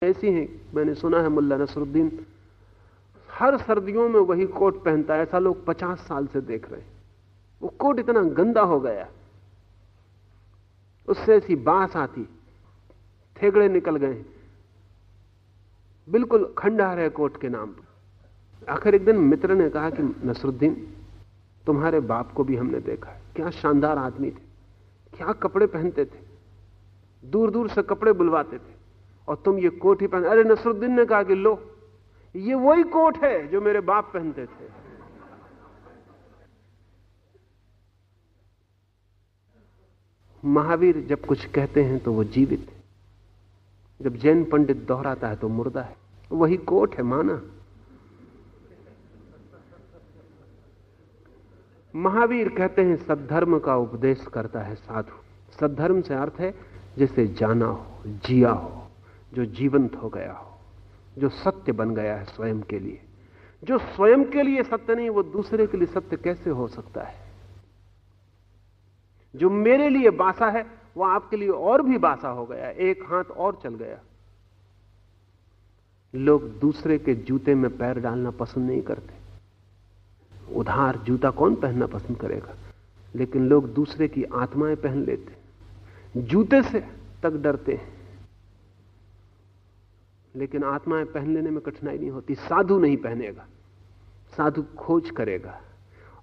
ऐसी हैं, मैंने सुना है मुल्ला नसरुद्दीन हर सर्दियों में वही कोट पहनता है। ऐसा लोग 50 साल से देख रहे हैं। वो कोट इतना गंदा हो गया, उससे ऐसी बांस आती, थेगड़े निकल गए, बिल्कुल खंडहर है कोट के नाम पर। आखिर एक दिन मित्र ने कहा कि नसरुद्दीन, तुम्हारे बाप को भी हमने देखा है, क्या शानदार आदमी थे, क्या कपड़े पहनते थे, दूर दूर से कपड़े बुलवाते थे, और तुम ये कोट ही पहन। अरे नसरुद्दीन ने कहा कि लो, ये वही कोट है जो मेरे बाप पहनते थे। महावीर जब कुछ कहते हैं तो वो जीवित है, जब जैन पंडित दोहराता है तो मुर्दा है। वही कोट है, माना। महावीर कहते हैं सद्धर्म का उपदेश करता है साधु। सद्धर्म से अर्थ है जिसे जाना हो, जिया हो, जो जीवंत हो गया हो, जो सत्य बन गया है स्वयं के लिए। जो स्वयं के लिए सत्य नहीं, वो दूसरे के लिए सत्य कैसे हो सकता है? जो मेरे लिए बासा है वो आपके लिए और भी बासा हो गया, एक हाथ और चल गया। लोग दूसरे के जूते में पैर डालना पसंद नहीं करते। उधार जूता कौन पहनना पसंद करेगा? लेकिन लोग दूसरे की आत्माएं पहन लेते। जूते से तक डरते हैं, लेकिन आत्माएं पहन लेने में कठिनाई नहीं होती। साधु नहीं पहनेगा, साधु खोज करेगा।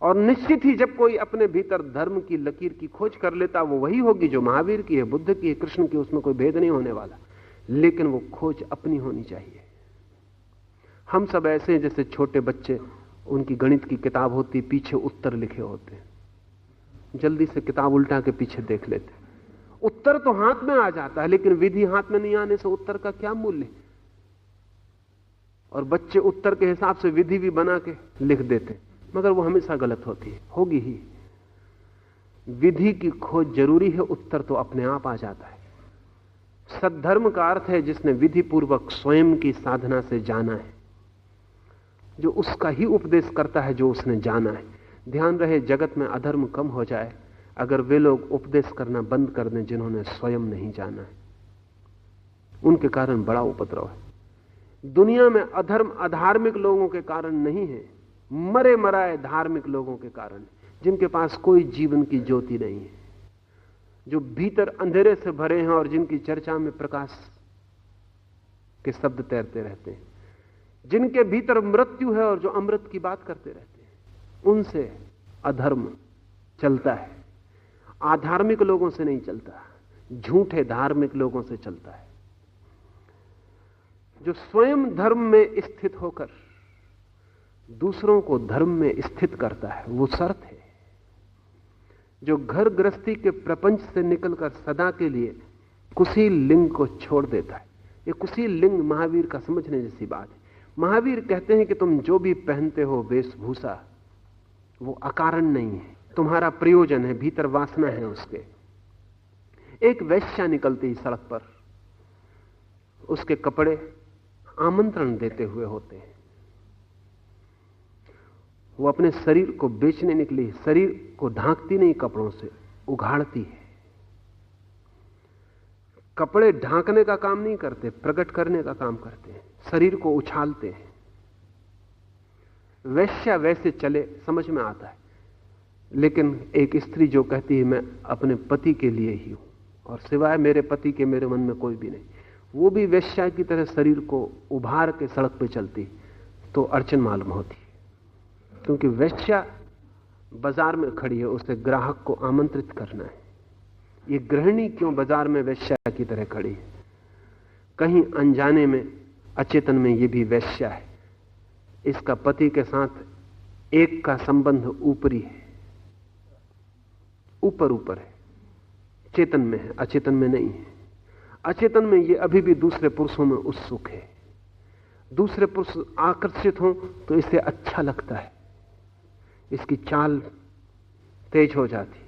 और निश्चित ही जब कोई अपने भीतर धर्म की लकीर की खोज कर लेता, वो वही होगी जो महावीर की है, बुद्ध की है, कृष्ण की। उसमें कोई भेद नहीं होने वाला, लेकिन वो खोज अपनी होनी चाहिए। हम सब ऐसे हैं जैसे छोटे बच्चे, उनकी गणित की किताब होती, पीछे उत्तर लिखे होते हैं, जल्दी से किताब उल्टा के पीछे देख लेते। उत्तर तो हाथ में आ जाता है, लेकिन विधि हाथ में नहीं आने से उत्तर का क्या मूल्य? और बच्चे उत्तर के हिसाब से विधि भी बना के लिख देते, मगर वो हमेशा गलत होती है, होगी ही। विधि की खोज जरूरी है, उत्तर तो अपने आप आ जाता है। सद्धर्म का अर्थ है जिसने विधि पूर्वक स्वयं की साधना से जाना है, जो उसका ही उपदेश करता है जो उसने जाना है। ध्यान रहे, जगत में अधर्म कम हो जाए अगर वे लोग उपदेश करना बंद कर दें जिन्होंने स्वयं नहीं जाना है। उनके कारण बड़ा उपद्रव है। दुनिया में अधर्म अधार्मिक लोगों के कारण नहीं है, मरे मराए धार्मिक लोगों के कारण, जिनके पास कोई जीवन की ज्योति नहीं है, जो भीतर अंधेरे से भरे हैं और जिनकी चर्चा में प्रकाश के शब्द तैरते रहते हैं, जिनके भीतर मृत्यु है और जो अमृत की बात करते रहते हैं, उनसे अधर्म चलता है। आधार्मिक लोगों से नहीं चलता, झूठे धार्मिक लोगों से चलता है। जो स्वयं धर्म में स्थित होकर दूसरों को धर्म में स्थित करता है, वो शर्त है। जो घर गृहस्थी के प्रपंच से निकलकर सदा के लिए कुशील लिंग को छोड़ देता है। ये कुशील लिंग महावीर का समझने जैसी बात है। महावीर कहते हैं कि तुम जो भी पहनते हो वेशभूषा, वो अकारण नहीं है, तुम्हारा प्रयोजन है, भीतर वासना है उसके। एक वेश्या निकलती सड़क पर, उसके कपड़े आमंत्रण देते हुए होते हैं। वो अपने शरीर को बेचने निकली, शरीर को ढांकती नहीं, कपड़ों से उघाड़ती है। कपड़े ढांकने का काम नहीं करते, प्रकट करने का काम करते हैं, शरीर को उछालते हैं। वैश्या वैसे चले, समझ में आता है। लेकिन एक स्त्री जो कहती है मैं अपने पति के लिए ही हूं और सिवाय मेरे पति के मेरे मन में कोई भी नहीं, वो भी वैश्या की तरह शरीर को उभार के सड़क पे चलती, तो अड़चन मालूम होती है। क्योंकि वैश्या बाजार में खड़ी है, उसे ग्राहक को आमंत्रित करना है। ये गृहिणी क्यों बाजार में वैश्या की तरह खड़ी है? कहीं अनजाने में, अचेतन में ये भी वैश्या है। इसका पति के साथ एक का संबंध ऊपरी है, ऊपर ऊपर है, चेतन में है, अचेतन में नहीं है। अचेतन में ये अभी भी दूसरे पुरुषों में उत्सुक है। दूसरे पुरुष आकर्षित हों तो इसे अच्छा लगता है, इसकी चाल तेज हो जाती।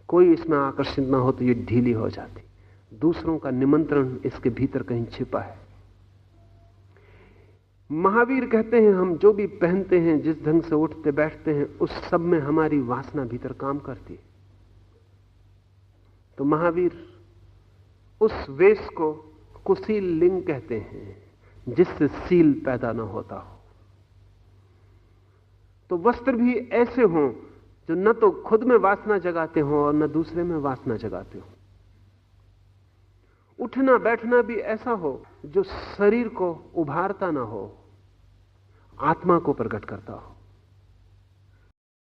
कोई इसमें आकर्षित ना हो तो ये ढीली हो जाती। दूसरों का निमंत्रण इसके भीतर कहीं छिपा है। महावीर कहते हैं हम जो भी पहनते हैं, जिस ढंग से उठते बैठते हैं, उस सब में हमारी वासना भीतर काम करती है। तो महावीर उस वेश को कुशील लिंग कहते हैं जिससे सील पैदा ना होता हो। तो वस्त्र भी ऐसे हों जो न तो खुद में वासना जगाते हो और न दूसरे में वासना जगाते हो। उठना बैठना भी ऐसा हो जो शरीर को उभारता ना हो, आत्मा को प्रकट करता हो।